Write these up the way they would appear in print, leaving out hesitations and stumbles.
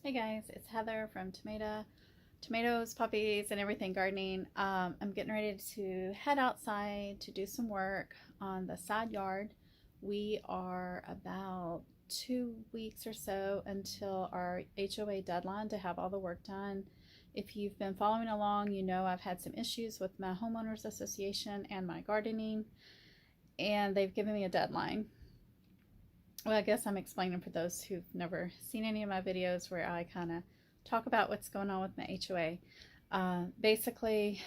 Hey guys, it's Heather from Tomatoes, Poppies, and Everything Gardening. I'm getting ready to head outside to do some work on the side yard. We are about 2 weeks or so until our HOA deadline to have all the work done. If you've been following along, you know I've had some issues with my homeowners association and my gardening, and they've given me a deadline. Well, I guess I'm explaining for those who've never seen any of my videos where I kind of talk about what's going on with my HOA. Basically,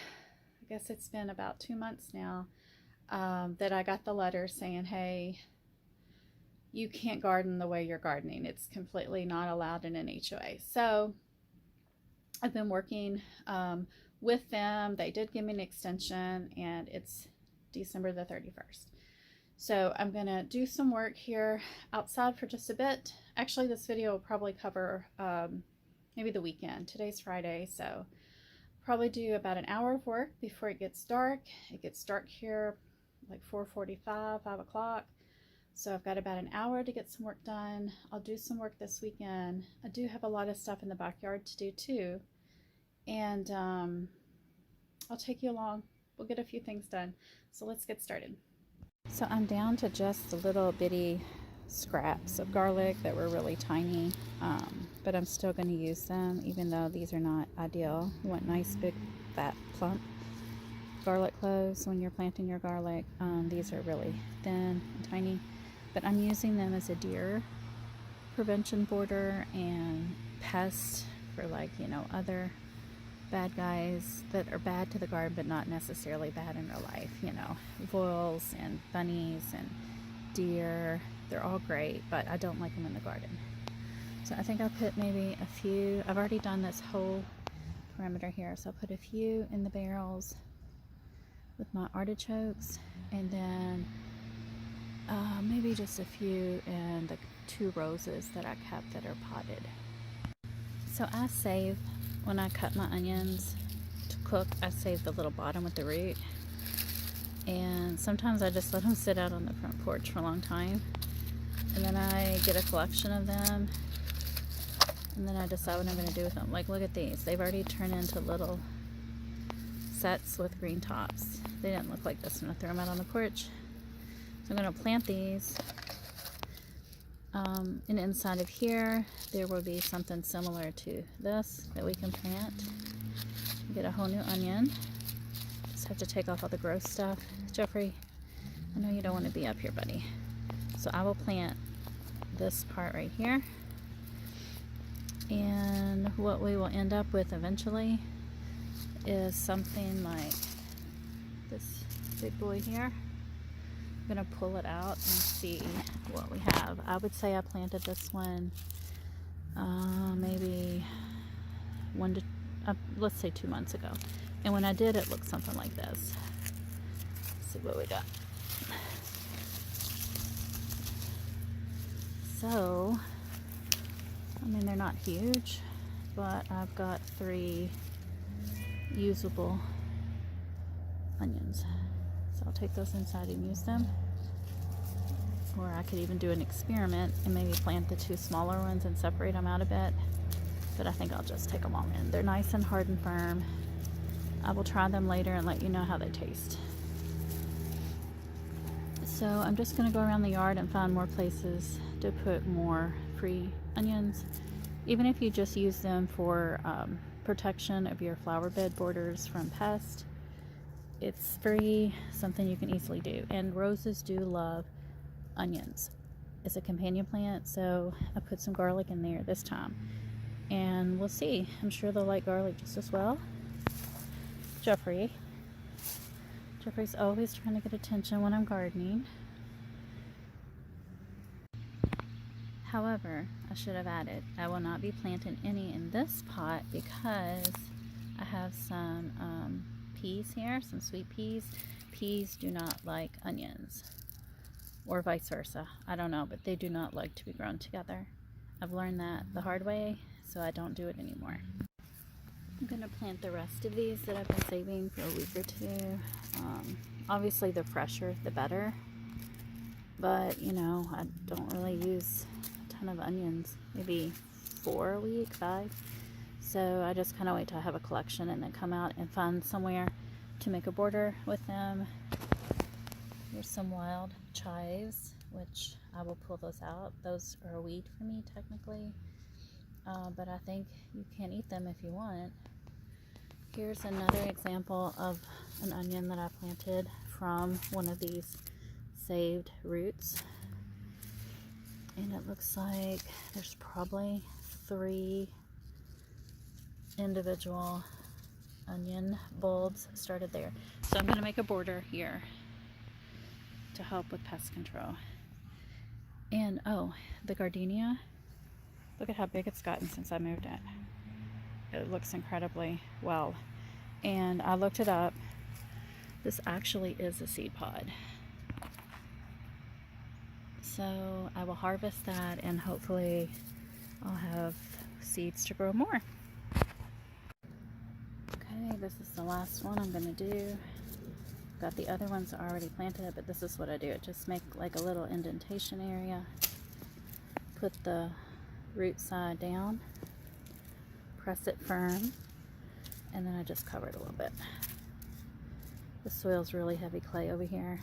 I guess it's been about 2 months now that I got the letter saying, hey, you can't garden the way you're gardening. It's completely not allowed in an HOA. So I've been working with them. They did give me an extension, and it's December the 31st. So I'm going to do some work here outside for just a bit. Actually, this video will probably cover maybe the weekend. Today's Friday, so probably do about an hour of work before it gets dark. It gets dark here like 4:45, 5 o'clock. So I've got about an hour to get some work done. I'll do some work this weekend. I do have a lot of stuff in the backyard to do too. And I'll take you along. We'll get a few things done. So let's get started. So I'm down to just a little bitty scraps of garlic that were really tiny, but I'm still going to use them even though these are not ideal. You want nice big fat plump garlic cloves when you're planting your garlic. These are really thin and tiny, but I'm using them as a deer prevention border and pest for, like, you know, other bad guys that are bad to the garden but not necessarily bad in real life. You know, voles and bunnies and deer, they're all great, but I don't like them in the garden. So I think I'll put maybe a few. I've already done this whole perimeter here, so I'll put a few in the barrels with my artichokes, and then maybe just a few in the 2 roses that I kept that are potted. So I save, when I cut my onions to cook, I save the little bottom with the root, and sometimes I just let them sit out on the front porch for a long time, and then I get a collection of them, and then I decide what I'm going to do with them. Like, look at these. They've already turned into little sets with green tops. They didn't look like this when I threw them out on the porch. So I'm going to plant these. And inside of here there will be something similar to this that we can plant. Get a whole new onion. Just have to take off all the gross stuff. Jeffrey, I know you don't want to be up here, buddy. So I will plant this part right here, and what we will end up with eventually is something like this big boy here. I'm going to pull it out and see what we have. I would say I planted this one maybe let's say 2 months ago, and when I did, it looked something like this. Let's see what we got. So I mean, they're not huge, but I've got 3 usable onions. So I'll take those inside and use them. Or I could even do an experiment and maybe plant the 2 smaller ones and separate them out a bit. But I think I'll just take them all in. They're nice and hard and firm. I will try them later and let you know how they taste. So I'm just going to go around the yard and find more places to put more free onions. Even if you just use them for protection of your flower bed borders from pests, it's free, something you can easily do. And roses do love onions. It's a companion plant, so I put some garlic in there this time, and we'll see. I'm sure they'll like garlic just as well. Jeffrey's always trying to get attention when I'm gardening. However, I should have added, I will not be planting any in this pot because I have some peas here, some sweet peas. Peas do not like onions, or vice versa. I don't know, but they do not like to be grown together. I've learned that the hard way, so I don't do it anymore. I'm going to plant the rest of these that I've been saving for a week or 2. Obviously, the fresher, the better. But, you know, I don't really use a ton of onions. Maybe 4 a week, 5. So I just kind of wait till I have a collection and then come out and find somewhere to make a border with them. Here's some wild chives, which I will pull those out. Those are a weed for me technically, but I think you can eat them if you want. Here's another example of an onion that I planted from one of these saved roots. And it looks like there's probably 3 individual onion bulbs started there. So I'm going to make a border here to help with pest control. And oh, the gardenia, look at how big it's gotten since I moved it. It looks incredibly well. And I looked it up. This actually is a seed pod. So I will harvest that and hopefully I'll have seeds to grow more. Okay, this is the last one I'm going to do. Got the other ones already planted, but this is what I do. It just make like a little indentation area. Put the root side down, press it firm, and then I just cover it a little bit. The soil's really heavy clay over here,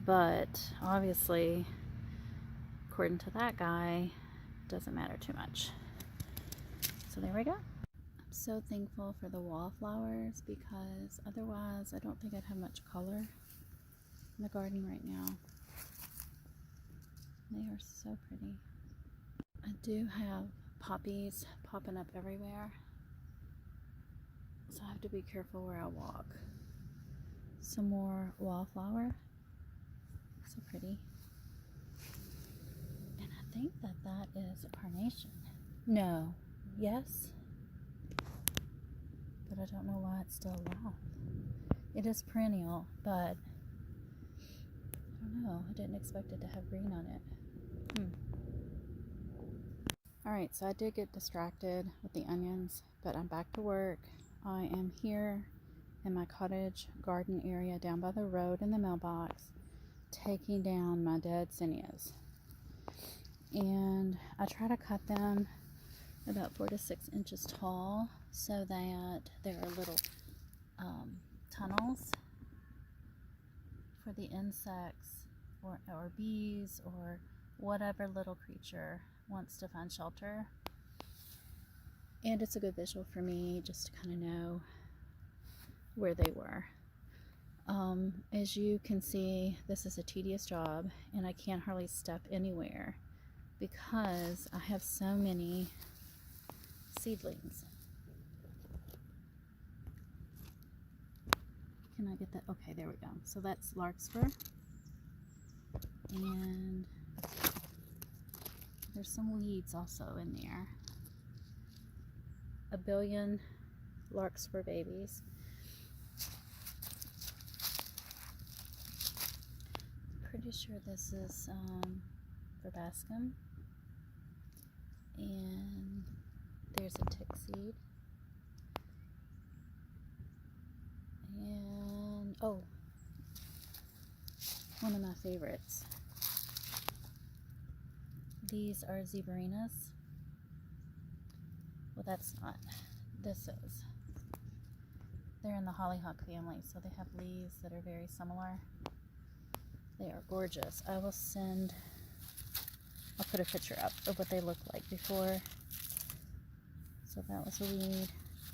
but obviously, according to that guy, it doesn't matter too much. So there we go. I'm so thankful for the wallflowers because otherwise I don't think I'd have much color in the garden right now. They are so pretty. I do have poppies popping up everywhere, so I have to be careful where I walk. Some more wallflower, so pretty. And I think that that is a carnation. No, yes, but I don't know why it's still alive. It is perennial, but I don't know, I didn't expect it to have green on it. Alright, so I did get distracted with the onions, but I'm back to work. I am here in my cottage garden area down by the road in the mailbox, taking down my dead zinnias. And I try to cut them about 4 to 6 inches tall so that there are little tunnels for the insects or bees or whatever little creature wants to find shelter. And it's a good visual for me just to kind of know where they were. As you can see, this is a tedious job and I can't hardly step anywhere because I have so many seedlings. Can I get that? Okay, there we go. So that's larkspur. And there's some weeds also in there. A billion larkspur babies. Pretty sure this is verbascum. And there's a tickseed. And oh, one of my favorites. These are zebrinas. Well, that's not. This is. They're in the hollyhock family, so they have leaves that are very similar. They are gorgeous. I'll put a picture up of what they looked like before. So that was a weed.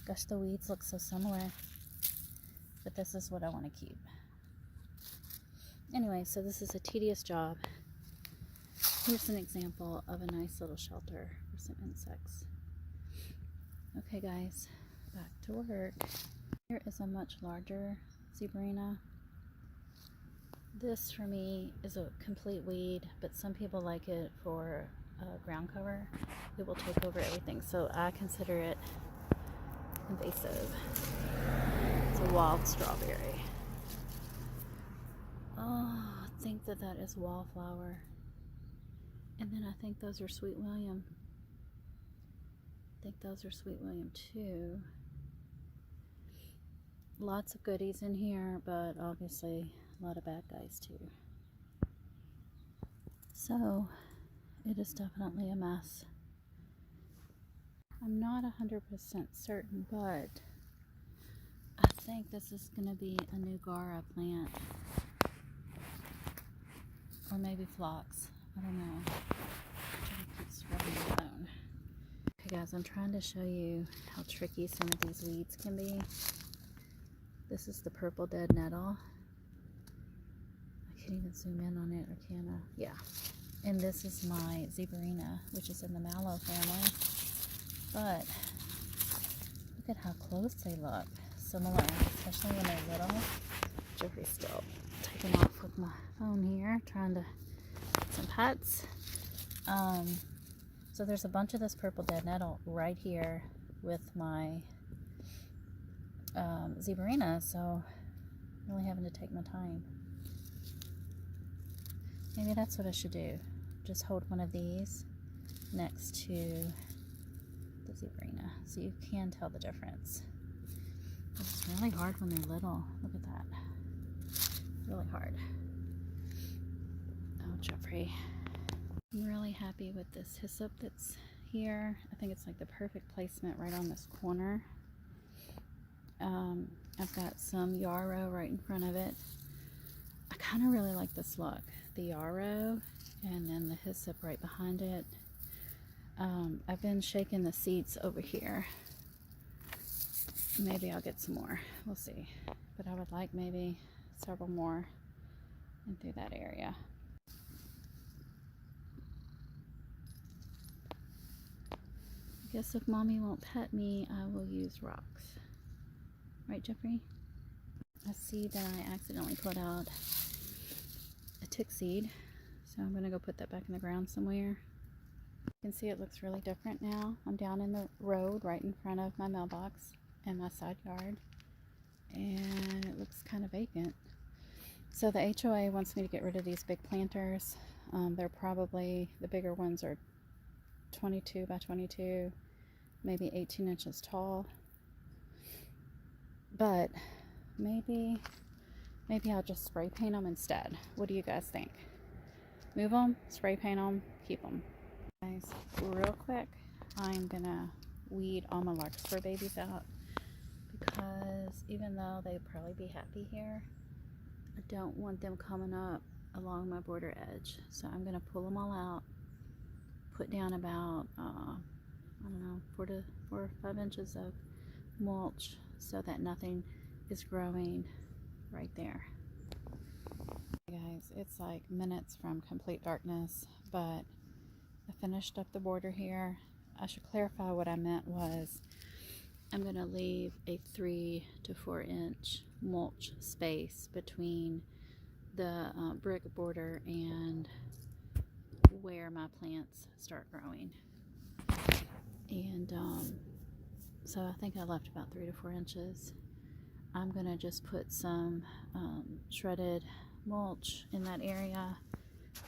Gosh, the weeds look so similar. But this is what I want to keep. Anyway, so this is a tedious job. Here's an example of a nice little shelter for some insects. Okay guys, back to work. Here is a much larger zebrina. This for me is a complete weed, but some people like it for ground cover. It will take over everything, so I consider it invasive. It's a wild strawberry. Oh, I think that that is wallflower. And then I think those are Sweet William. I think those are Sweet William too. Lots of goodies in here, but obviously a lot of bad guys too. So it is definitely a mess. I'm not 100% certain, but I think this is going to be a new Gara plant. Or maybe phlox. I don't know. I keep scrubbing my phone. Okay guys, I'm trying to show you how tricky some of these weeds can be. This is the purple dead nettle. I can't even zoom in on it, or can I? Yeah. And this is my zebrina, which is in the mallow family. But look at how close they look. Similar, especially when they're little. Jeffrey's still taking off with my phone here, trying to get some pets. So there's a bunch of this purple dead nettle right here with my zebrina, so I'm really having to take my time. Maybe that's what I should do. Just hold one of these next to the zebrina so you can tell the difference. It's really hard when they're little. Look at that. Really hard. Oh, Jeffrey. I'm really happy with this hyssop that's here. I think it's like the perfect placement right on this corner. I've got some yarrow right in front of it. I kind of really like this look. The yarrow and then the hyssop right behind it. I've been shaking the seeds over here. Maybe I'll get some more. We'll see. But I would like maybe several more in through that area. I guess if Mommy won't pet me, I will use rocks. Right, Jeffrey? I see that I accidentally put out a tickseed, so I'm going to go put that back in the ground somewhere. You can see it looks really different now. I'm down in the road right in front of my mailbox and my side yard, and it looks kind of vacant. So the HOA wants me to get rid of these big planters. They're probably, the bigger ones are 22 by 22, maybe 18 inches tall. But maybe I'll just spray paint them instead. What do you guys think? Move them, spray paint them, keep them. Guys, real quick, I'm gonna weed all my larkspur babies out because even though they'd probably be happy here, I don't want them coming up along my border edge. So I'm gonna pull them all out, put down about I don't know, 4 or 5 inches of mulch so that nothing is growing right there. Guys, it's like minutes from complete darkness, but I finished up the border here. I should clarify what I meant was I'm going to leave a 3 to 4 inch mulch space between the brick border and where my plants start growing. And so I think I left about 3 to 4 inches. I'm going to just put some shredded mulch in that area,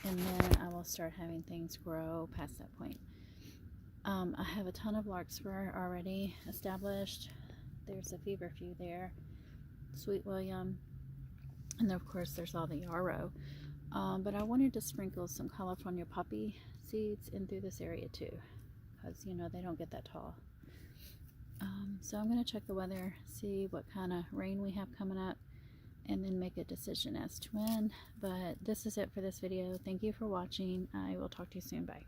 and then I will start having things grow past that point. I have a ton of larkspur already established. There's a feverfew there, Sweet William, and then of course there's all the yarrow. But I wanted to sprinkle some California poppy seeds in through this area too, because you know they don't get that tall. So I'm going to check the weather, see what kind of rain we have coming up, and then make a decision as to when. But this is it for this video. Thank you for watching. I will talk to you soon. Bye.